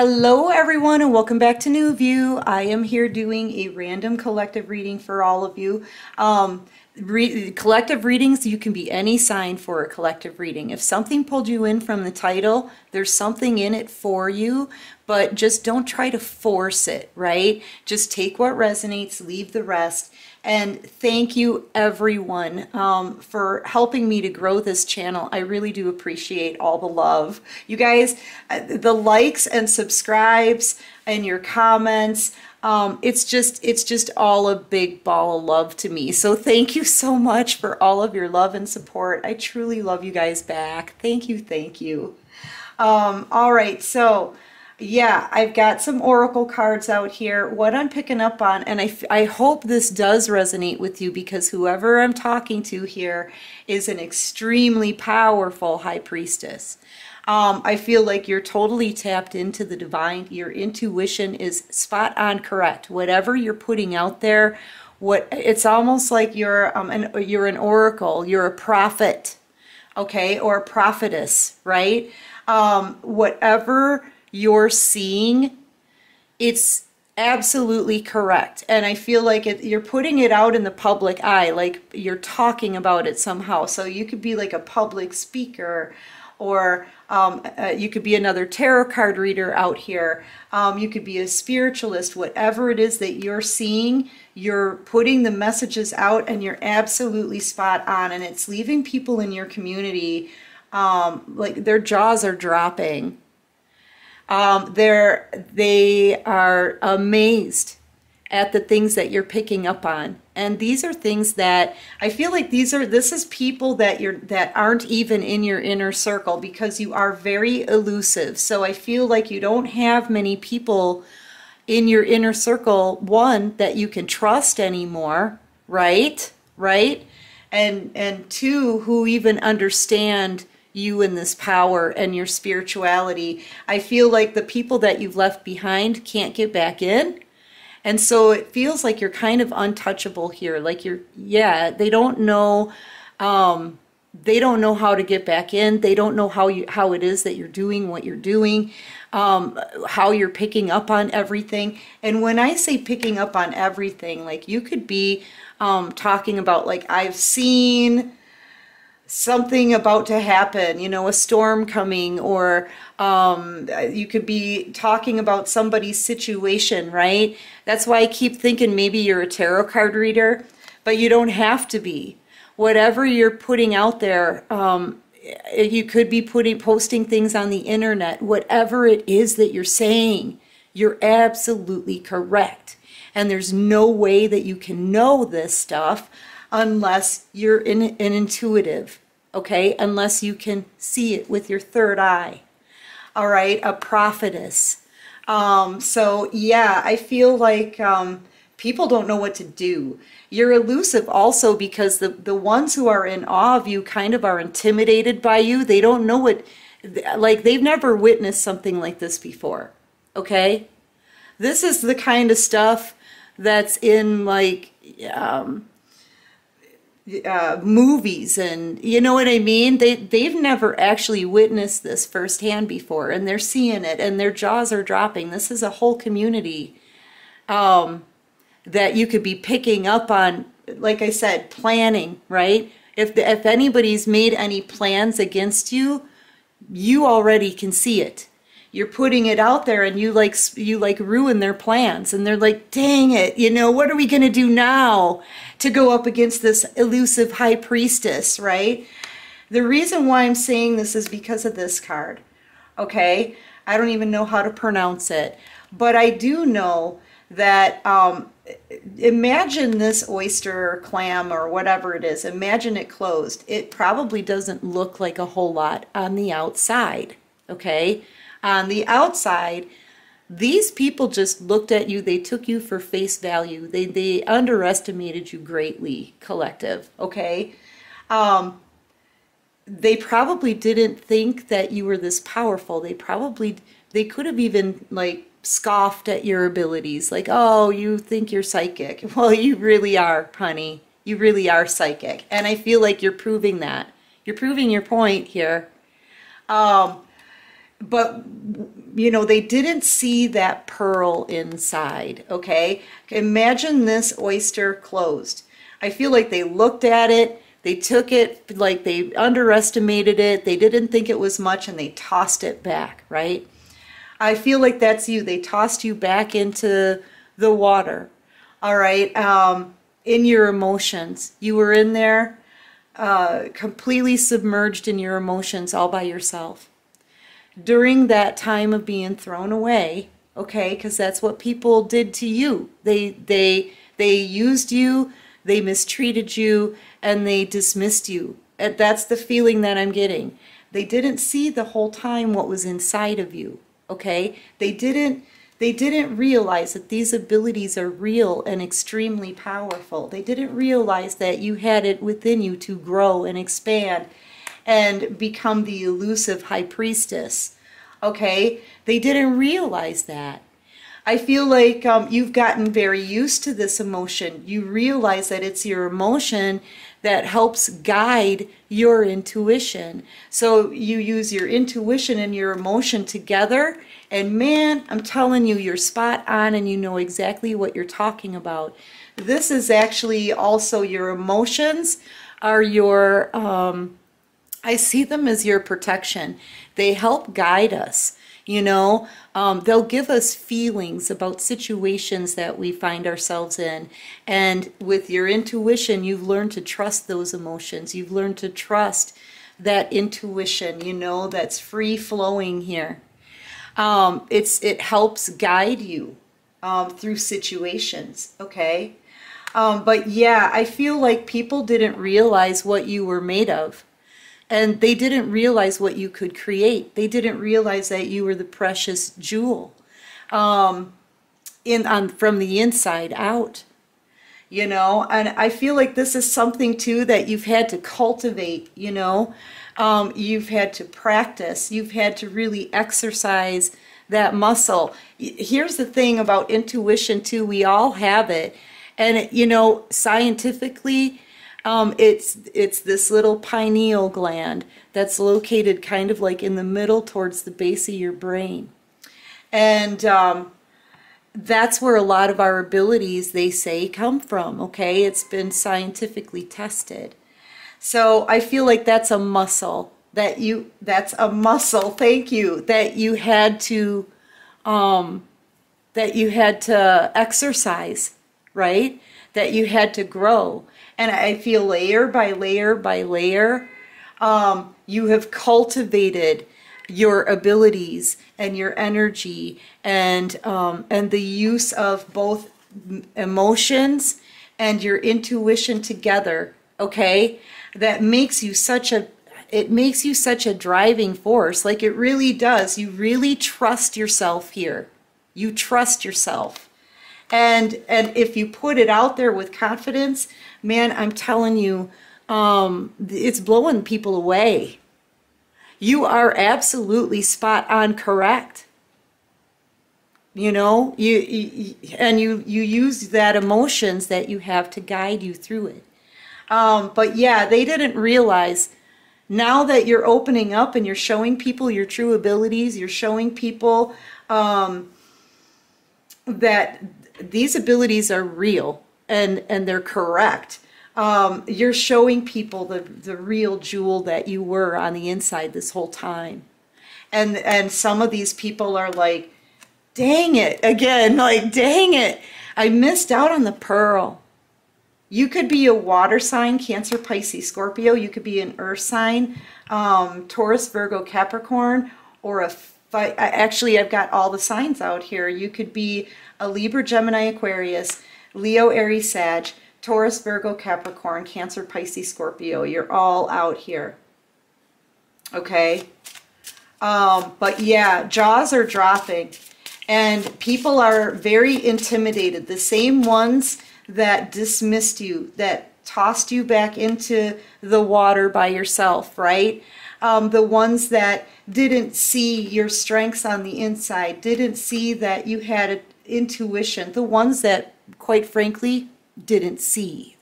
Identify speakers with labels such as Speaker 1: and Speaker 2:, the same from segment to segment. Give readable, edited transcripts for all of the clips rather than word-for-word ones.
Speaker 1: Hello everyone and welcome back to New View. I am here doing a random collective reading for all of you. Collective readings, you can be any sign for a collective reading. If something pulled you in from the title, there's something in it for you, but just don't try to force it, right? Just take what resonates, leave the rest. And thank you everyone for helping me to grow this channel. I really do appreciate all the love. You guys, the likes and subscribes and your comments, it's just all a big ball of love to me. So thank you so much for all of your love and support. I truly love you guys back. Thank you, thank you. All right, so yeah, I've got some oracle cards out here. What I'm picking up on, and I hope this does resonate with you, because whoever I'm talking to here is an extremely powerful high priestess. I feel like you're totally tapped into the divine. Your intuition is spot on correct. Whatever you're putting out there, it's almost like you're an oracle, you're a prophet, okay, or a prophetess, right? Whatever you're seeing, it's absolutely correct. And I feel like you're putting it out in the public eye, like you're talking about it somehow. So you could be like a public speaker, or you could be another tarot card reader out here. You could be a spiritualist. Whatever it is that you're seeing, you're putting the messages out and you're absolutely spot on. And it's leaving people in your community like their jaws are dropping. They are amazed at the things that you're picking up on. And these are things that I feel like this is people that aren't even in your inner circle, because you are very elusive. So I feel like you don't have many people in your inner circle, one, that you can trust anymore, right? And two, who even understand you and this power and your spirituality. I feel like the people that you've left behind can't get back in. And so it feels like you're kind of untouchable here. Like they don't know how to get back in. They don't know how it is that you're doing what you're doing, how you're picking up on everything. And when I say picking up on everything, like you could be talking about, like, I've seen something about to happen, a storm coming, or you could be talking about somebody's situation, right? That's why I keep thinking maybe you're a tarot card reader, but you don't have to be. Whatever you're putting out there, you could be posting things on the internet. Whatever it is that you're saying, you're absolutely correct. And there's no way that you can know this stuff unless you're an intuitive, okay? Unless you can see it with your third eye, all right? A prophetess. So yeah, I feel like people don't know what to do. You're elusive also because the ones who are in awe of you kind of are intimidated by you. They don't know like they've never witnessed something like this before, okay? This is the kind of stuff that's in like movies, and you know what I mean? They've never actually witnessed this firsthand before, and they're seeing it and their jaws are dropping. This is a whole community that you could be picking up on, like I said, planning, right? If anybody's made any plans against you, you already can see it. You're putting it out there, and you ruin their plans, and they're like, dang it, what are we going to do now to go up against this elusive high priestess, right? The reason why I'm saying this is because of this card, okay? I don't even know how to pronounce it, but I do know that, imagine this oyster or clam or whatever it is, imagine it closed. It probably doesn't look like a whole lot on the outside, okay? On the outside, these people just looked at you. They took you for face value. They underestimated you greatly, collective, okay? They probably didn't think that you were this powerful. They could have even like scoffed at your abilities. Like, oh, you think you're psychic. Well, you really are, honey. You really are psychic. And I feel like you're proving that. You're proving your point here. but you know, they didn't see that pearl inside, okay? Imagine this oyster closed. I feel like they looked at it, they took it, like they underestimated it, they didn't think it was much, and they tossed it back, right? I feel like that's you. They tossed you back into the water, all right? In your emotions. You were in there completely submerged in your emotions all by yourself. During that time of being thrown away, okay, because that's what people did to you. They used you, they mistreated you, and they dismissed you. And that's the feeling that I'm getting. They didn't see the whole time what was inside of you, okay? They didn't realize that these abilities are real and extremely powerful. They didn't realize that you had it within you to grow and expand and become the elusive high priestess, okay? They didn't realize that. I feel like you've gotten very used to this emotion. You realize that it's your emotion that helps guide your intuition. So you use your intuition and your emotion together, and man, I'm telling you, you're spot on and you know exactly what you're talking about. This is actually also your emotions are your, I see them as your protection. They help guide us. You know, they'll give us feelings about situations that we find ourselves in. And with your intuition, you've learned to trust those emotions. You've learned to trust that intuition, you know, that's free flowing here. It helps guide you through situations, okay? But yeah, I feel like people didn't realize what you were made of. And they didn't realize what you could create. They didn't realize that you were the precious jewel from the inside out, you know. And I feel like this is something, too, that you've had to cultivate, you know. You've had to practice. You've had to really exercise that muscle. Here's the thing about intuition, too. We all have it. And, you know, scientifically, it's this little pineal gland that's located kind of like in the middle towards the base of your brain. And that's where a lot of our abilities, they say, come from, okay? It's been scientifically tested. So I feel like that's a muscle thank you, that you had to exercise, right? That you had to grow. And I feel layer by layer by layer, you have cultivated your abilities and your energy and the use of both emotions and your intuition together, okay? That makes you such a driving force. Like, it really does. You really trust yourself here. You trust yourself. And if you put it out there with confidence, man, I'm telling you, it's blowing people away. You are absolutely spot on correct. You know, you use that emotions that you have to guide you through it. But yeah, they didn't realize, now that you're opening up and you're showing people your true abilities, you're showing people that these abilities are real and they're correct. You're showing people the real jewel that you were on the inside this whole time. And some of these people are like, dang it, again, like, dang it, I missed out on the pearl. You could be a water sign, Cancer, Pisces, Scorpio. You could be an earth sign, Taurus, Virgo, Capricorn, or actually, I've got all the signs out here. You could be a Libra, Gemini, Aquarius, Leo, Aries, Sag, Taurus, Virgo, Capricorn, Cancer, Pisces, Scorpio. You're all out here. Okay? But yeah, jaws are dropping. And people are very intimidated. The same ones that dismissed you, that tossed you back into the water by yourself, right? The ones that didn't see your strengths on the inside, didn't see that you had an intuition, the ones that, quite frankly, didn't see.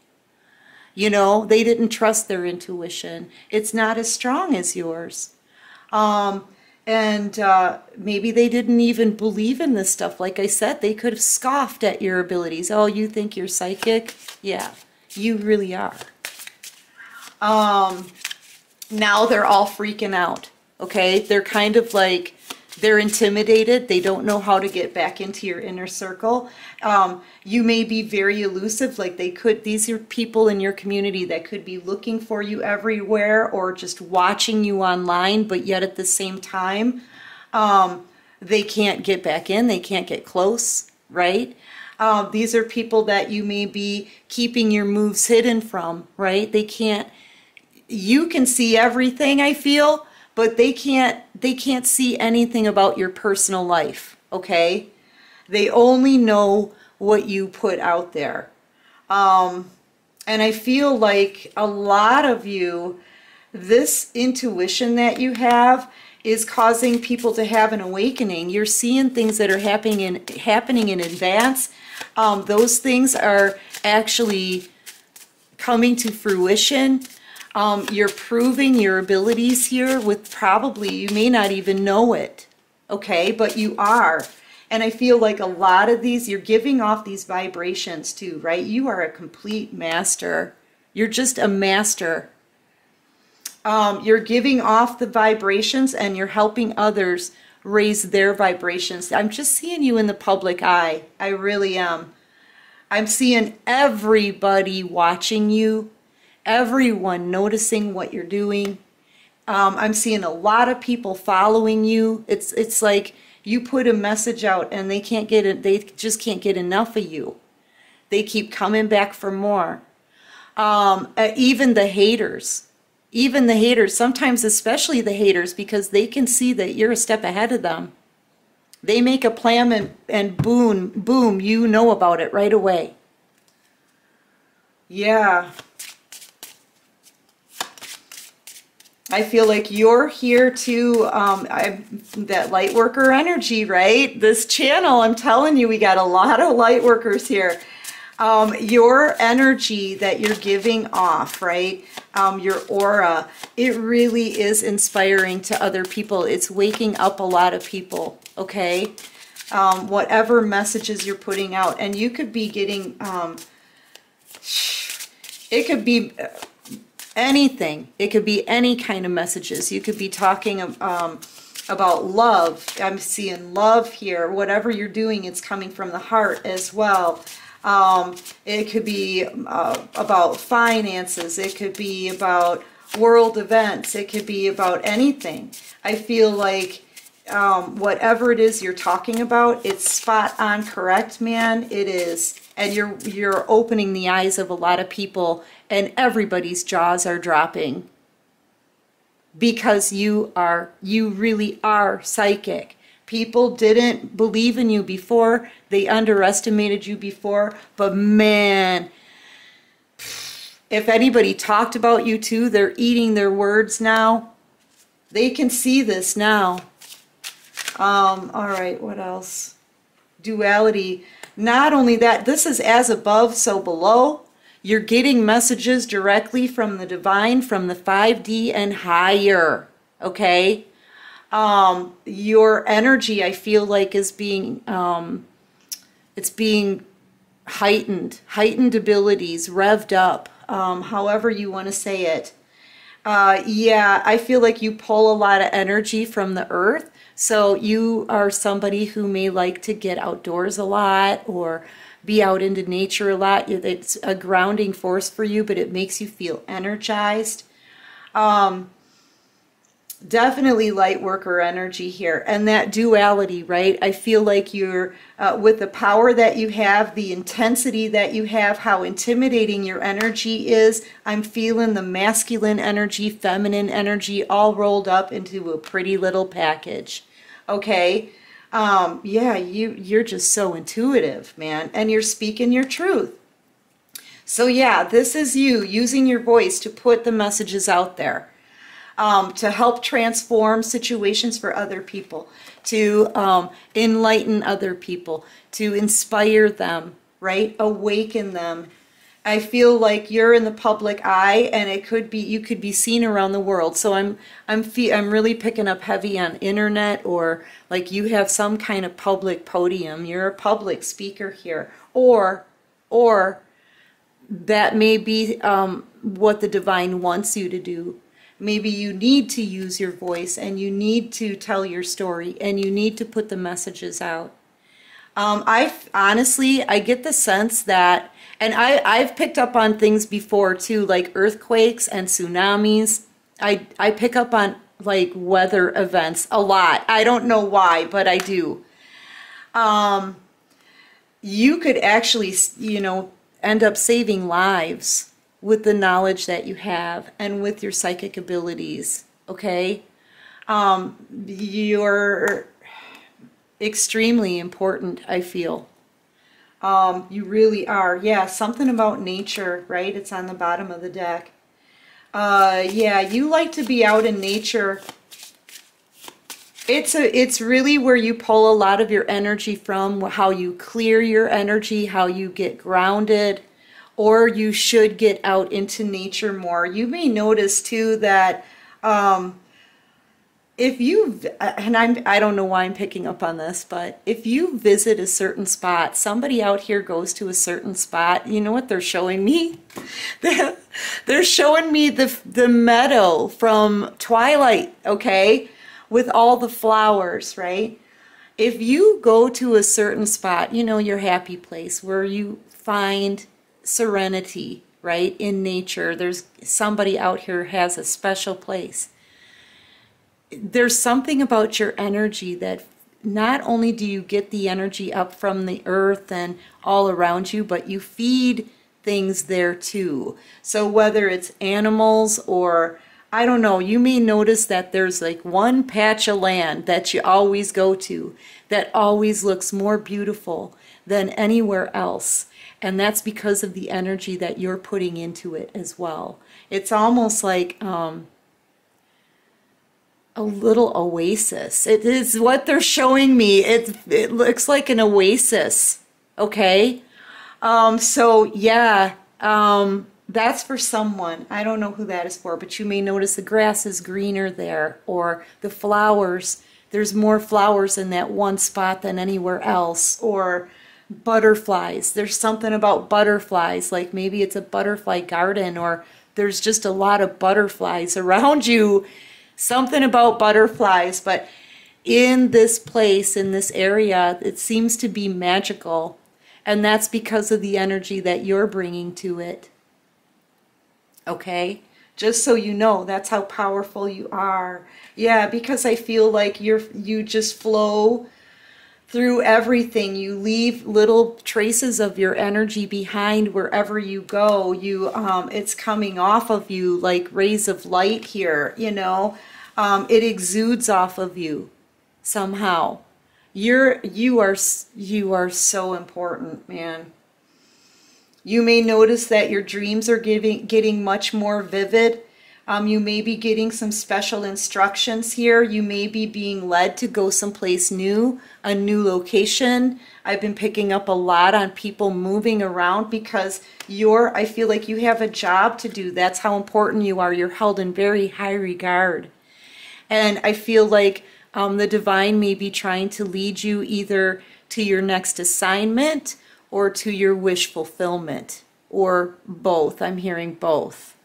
Speaker 1: You know, they didn't trust their intuition. It's not as strong as yours. And maybe they didn't even believe in this stuff. Like I said, they could have scoffed at your abilities. Oh, you think you're psychic? Yeah, you really are. Now they're all freaking out, okay? They're kind of like, they're intimidated. They don't know how to get back into your inner circle. You may be very elusive, like these are people in your community that could be looking for you everywhere or just watching you online, but yet at the same time, they can't get back in, they can't get close, right? These are people that you may be keeping your moves hidden from, right? You can see everything, I feel, but they can't see anything about your personal life, okay? They only know what you put out there. And I feel like a lot of you, this intuition that you have is causing people to have an awakening. You're seeing things that are happening in advance. Those things are actually coming to fruition. You're proving your abilities here with probably, you may not even know it, okay, but you are. And I feel like a lot of these, you're giving off these vibrations too, right? You are a complete master. You're just a master. You're giving off the vibrations and you're helping others raise their vibrations. I'm just seeing you in the public eye. I really am. I'm seeing everybody watching you. Everyone noticing what you're doing. I'm seeing a lot of people following you. It's like you put a message out and they can't get it. They just can't get enough of you. They keep coming back for more. Even the haters, sometimes especially the haters, because they can see that you're a step ahead of them. They make a plan and boom, boom, you know about it right away. Yeah. I feel like you're here to, that Lightworker energy, right? This channel, I'm telling you, we got a lot of Lightworkers here. Your energy that you're giving off, right? Your aura, it really is inspiring to other people. It's waking up a lot of people, okay? Whatever messages you're putting out. And you could be getting, it could be anything. It could be any kind of messages. You could be talking about love. I'm seeing love here. Whatever you're doing, it's coming from the heart as well. It could be about finances. It could be about world events. It could be about anything. I feel like whatever it is you're talking about, it's spot on correct, man. It is. And you're opening the eyes of a lot of people, and everybody's jaws are dropping because you really are psychic. People didn't believe in you before. They underestimated you before. But man, if anybody talked about you too, they're eating their words now. They can see this now. All right, what else? Duality. Not only that, this is as above, so below. You're getting messages directly from the divine, from the 5D and higher, okay? Your energy, I feel like, is being, it's being heightened abilities, revved up, however you want to say it. Yeah, I feel like you pull a lot of energy from the earth. So you are somebody who may like to get outdoors a lot or be out into nature a lot. It's a grounding force for you, but it makes you feel energized. Definitely Lightworker energy here. And that duality, right? I feel like you're, with the power that you have, the intensity that you have, how intimidating your energy is, I'm feeling the masculine energy, feminine energy, all rolled up into a pretty little package. Okay? Yeah, you're just so intuitive, man. And you're speaking your truth. So yeah, this is you using your voice to put the messages out there. To help transform situations for other people, to enlighten other people, to inspire them, right? Awaken them. I feel like you're in the public eye, and it could be, you could be seen around the world. So I'm really picking up heavy on internet, or like you have some kind of public podium. You're a public speaker here, or that may be what the divine wants you to do. Maybe you need to use your voice, and you need to tell your story, and you need to put the messages out. I get the sense that, and I've picked up on things before too, like earthquakes and tsunamis. I pick up on like weather events a lot. I don't know why, but I do. You could actually, you know, end up saving lives with the knowledge that you have and with your psychic abilities, okay? You're extremely important, I feel. You really are. Yeah, something about nature, right? It's on the bottom of the deck. Yeah, you like to be out in nature. It's really where you pull a lot of your energy from, how you clear your energy, how you get grounded, or you should get out into nature more. You may notice too that if you, and I don't know why I'm picking up on this, but if you visit a certain spot, somebody out here goes to a certain spot, you know what they're showing me? They're showing me the meadow from Twilight, okay? With all the flowers, right? If you go to a certain spot, you know, your happy place where you find serenity, right? In nature, there's somebody out here has a special place. There's something about your energy that not only do you get the energy up from the earth and all around you, but you feed things there too. So whether it's animals or, I don't know, you may notice that there's like one patch of land that you always go to that always looks more beautiful than anywhere else. And that's because of the energy that you're putting into it as well. It's almost like a little oasis. It is what they're showing me. It looks like an oasis. Okay? So yeah, that's for someone. I don't know who that is for, but you may notice the grass is greener there, or the flowers, there's more flowers in that one spot than anywhere else, or butterflies. There's something about butterflies, like maybe it's a butterfly garden, or there's just a lot of butterflies around you. Something about butterflies, but in this place, in this area, it seems to be magical, and that's because of the energy that you're bringing to it. Okay? Just so you know, that's how powerful you are. Yeah, because I feel like you just flow through everything. You leave little traces of your energy behind wherever you go. It's coming off of you like rays of light here, you know. It exudes off of you somehow. You are so important, man. You may notice that your dreams are getting much more vivid. You may be getting some special instructions here. You may be being led to go someplace new, a new location. I've been picking up a lot on people moving around because I feel like you have a job to do. That's how important you are. You're held in very high regard. And I feel like the divine may be trying to lead you either to your next assignment or to your wish fulfillment, or both. I'm hearing both.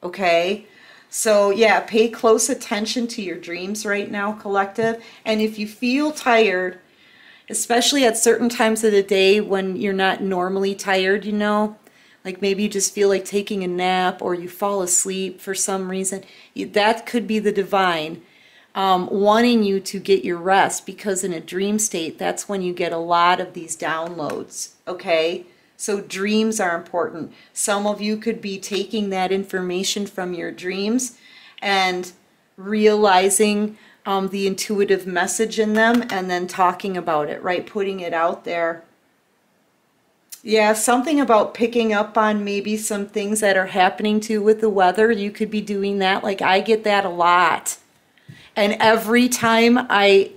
Speaker 1: Okay? So yeah, pay close attention to your dreams right now, collective. And if you feel tired, especially at certain times of the day when you're not normally tired, you know, like maybe you just feel like taking a nap or you fall asleep for some reason, that could be the divine wanting you to get your rest, because in a dream state, that's when you get a lot of these downloads, okay? So dreams are important. Some of you could be taking that information from your dreams and realizing the intuitive message in them and then talking about it, right? Putting it out there. Yeah, something about picking up on maybe some things that are happening too with the weather. You could be doing that. Like I get that a lot. And every time I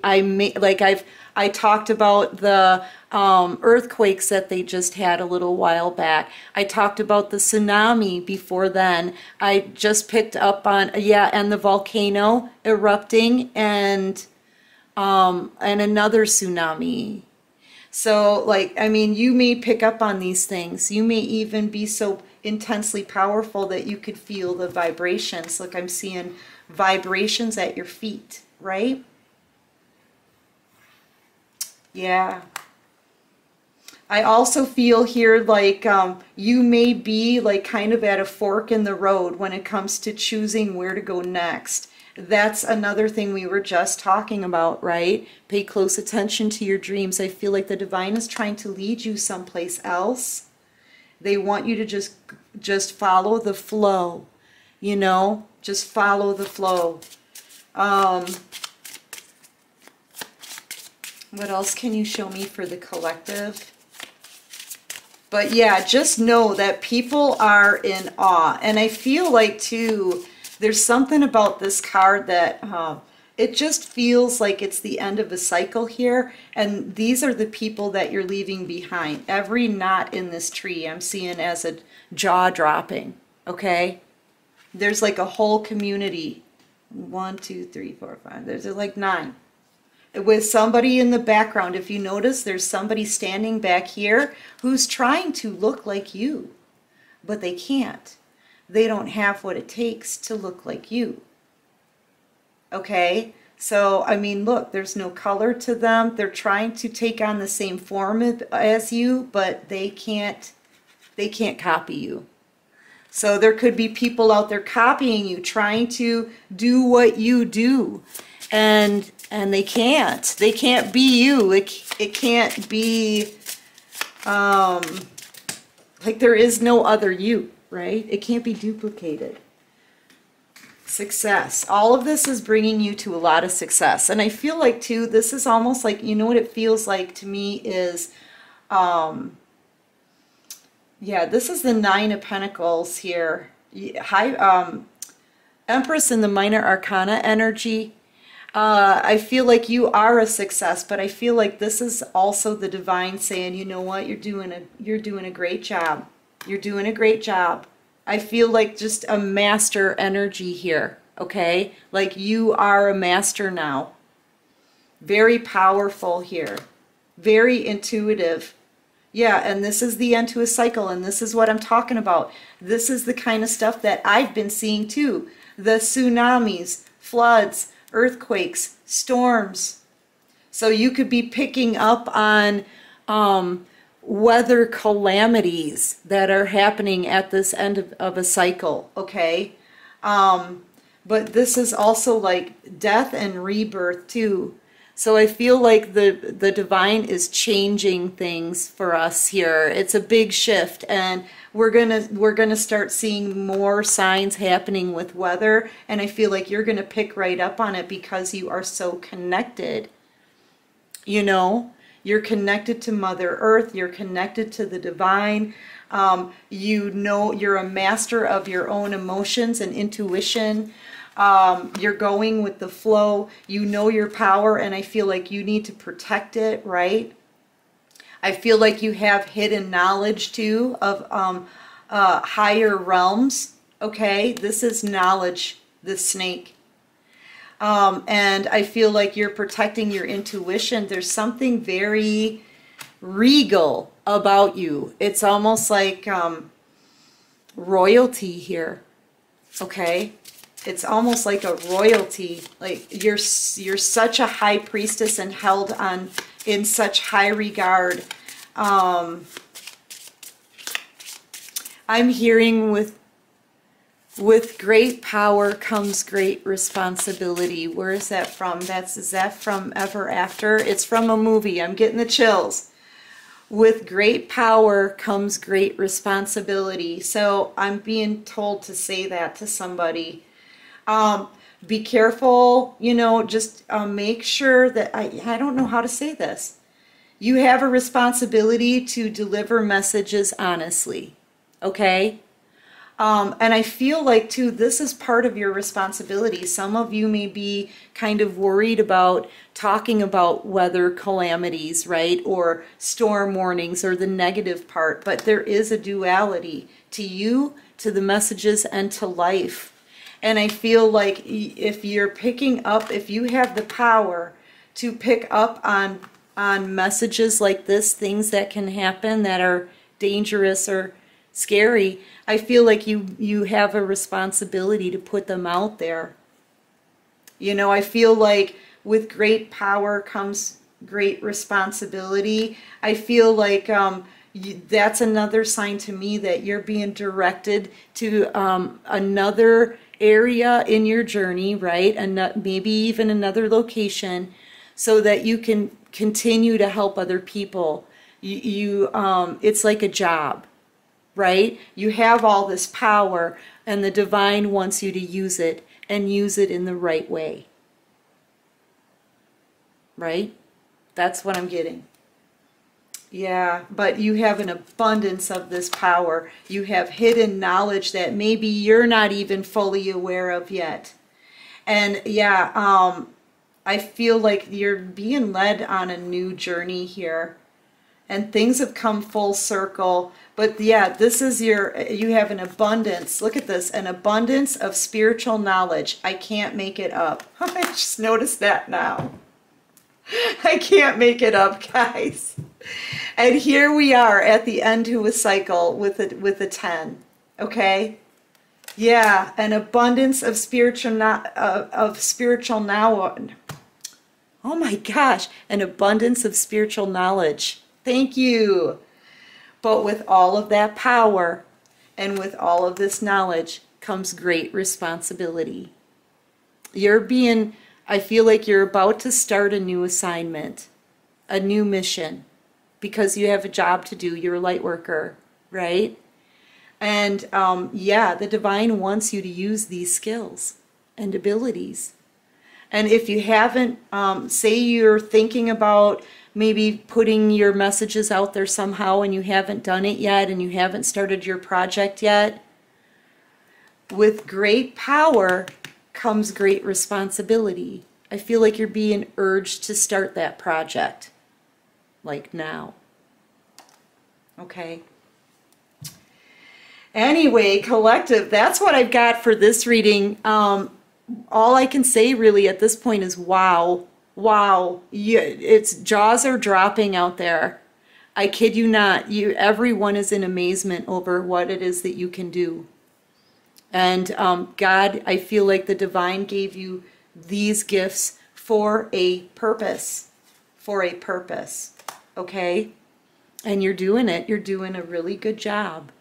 Speaker 1: talked about the earthquakes that they just had a little while back. I talked about the tsunami before then. I just picked up on, yeah, and the volcano erupting and another tsunami. So, like, I mean, you may pick up on these things. You may even be so intensely powerful that you could feel the vibrations. Look, I'm seeing vibrations at your feet, right? Yeah. I also feel here like you may be like kind of at a fork in the road when it comes to choosing where to go next. That's another thing we were just talking about, right? Pay close attention to your dreams. I feel like the divine is trying to lead you someplace else. They want you to just follow the flow, you know? Just follow the flow. What else can you show me for the collective? But yeah, just know that people are in awe. And I feel like, too, there's something about this card that it just feels like it's the end of a cycle here. And these are the people that you're leaving behind. Every knot in this tree I'm seeing as a jaw dropping, okay? There's like a whole community. 1, 2, 3, 4, 5. There's like 9. With somebody in the background. If you notice, there's somebody standing back here who's trying to look like you, but they can't. They don't have what it takes to look like you. Okay? So, I mean, look, there's no color to them. They're trying to take on the same form as you, but they can't copy you. So there could be people out there copying you, trying to do what you do. And they can't. They can't be you. It can't be, like there is no other you, right? It can't be duplicated. Success. All of this is bringing you to a lot of success. And I feel like, too, this is almost like, you know what it feels like to me is, yeah, this is the 9 of Pentacles here. Empress in the Minor Arcana energy. I feel like you are a success, but I feel like this is also the divine saying, you know what, you're doing a great job. You're doing a great job. I feel like just a master energy here, okay? Like you are a master now. Very powerful here. Very intuitive. Yeah, and this is the end to a cycle, and this is what I'm talking about. This is the kind of stuff that I've been seeing too. The tsunamis, floods, earthquakes, storms. So you could be picking up on weather calamities that are happening at this end of a cycle, okay? But this is also like death and rebirth too. So I feel like the divine is changing things for us here. It's a big shift, and we're gonna start seeing more signs happening with weather, and I feel like you're gonna pick right up on it because you are so connected. You know, you're connected to Mother Earth, you're connected to the divine. You know, you're a master of your own emotions and intuition. You're going with the flow. You know your power, and I feel like you need to protect it, right? I feel like you have hidden knowledge too of higher realms. Okay, this is knowledge, this snake. And I feel like you're protecting your intuition. There's something very regal about you. It's almost like royalty here. Okay. It's almost like a royalty. Like you're such a high priestess and held on in such high regard. I'm hearing with great power comes great responsibility. Where is that from? Is that from Ever After? It's from a movie. I'm getting the chills. With great power comes great responsibility. So I'm being told to say that to somebody. Be careful, you know, just make sure that, I don't know how to say this. You have a responsibility to deliver messages honestly, okay? And I feel like, too, this is part of your responsibility. Some of you may be kind of worried about talking about weather calamities, right? Or storm warnings or the negative part. But there is a duality to you, to the messages, and to life. And I feel like if you're picking up, if you have the power to pick up on messages like this, things that can happen that are dangerous or scary, I feel like you have a responsibility to put them out there. You know, I feel like with great power comes great responsibility. I feel like that's another sign to me that you're being directed to another area in your journey, right? And maybe even another location, so that you can continue to help other people. It's like a job, right? You have all this power, and the divine wants you to use it, and use it in the right way. Right? That's what I'm getting. Yeah, but you have an abundance of this power. You have hidden knowledge that maybe you're not even fully aware of yet. And yeah, I feel like you're being led on a new journey here. And things have come full circle. But yeah, this is you have an abundance. Look at this, an abundance of spiritual knowledge. I can't make it up. I just noticed that now. I can't make it up, guys. And here we are at the end to a cycle with a 10. Okay? Yeah, an abundance of spiritual now. Oh my gosh, an abundance of spiritual knowledge. Thank you. But with all of that power and with all of this knowledge comes great responsibility. I feel like you're about to start a new assignment, a new mission, because you have a job to do. You're a light worker, right? And yeah, the divine wants you to use these skills and abilities. And if you haven't, say you're thinking about maybe putting your messages out there somehow and you haven't done it yet and you haven't started your project yet, with great power comes great responsibility. I feel like you're being urged to start that project, like now. Okay? Anyway, collective, that's what I've got for this reading. All I can say really at this point is wow. Wow. It's jaws are dropping out there. I kid you not. Everyone is in amazement over what it is that you can do. And God, I feel like the divine gave you these gifts for a purpose. For a purpose. Okay? And you're doing it. You're doing a really good job.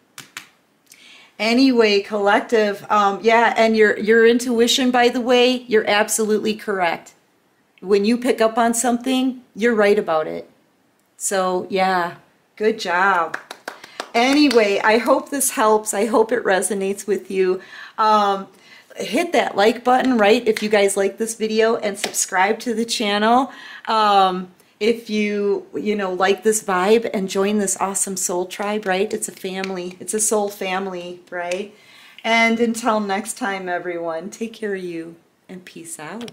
Speaker 1: Anyway, collective, yeah, and your intuition, by the way, you're absolutely correct. When you pick up on something, you're right about it. So, yeah, good job. Anyway, I hope this helps. I hope it resonates with you. Hit that like button, right, if you guys like this video, and subscribe to the channel. If you like this vibe, and join this awesome soul tribe, right? It's a family. It's a soul family, right? And until next time, everyone, take care of you and peace out.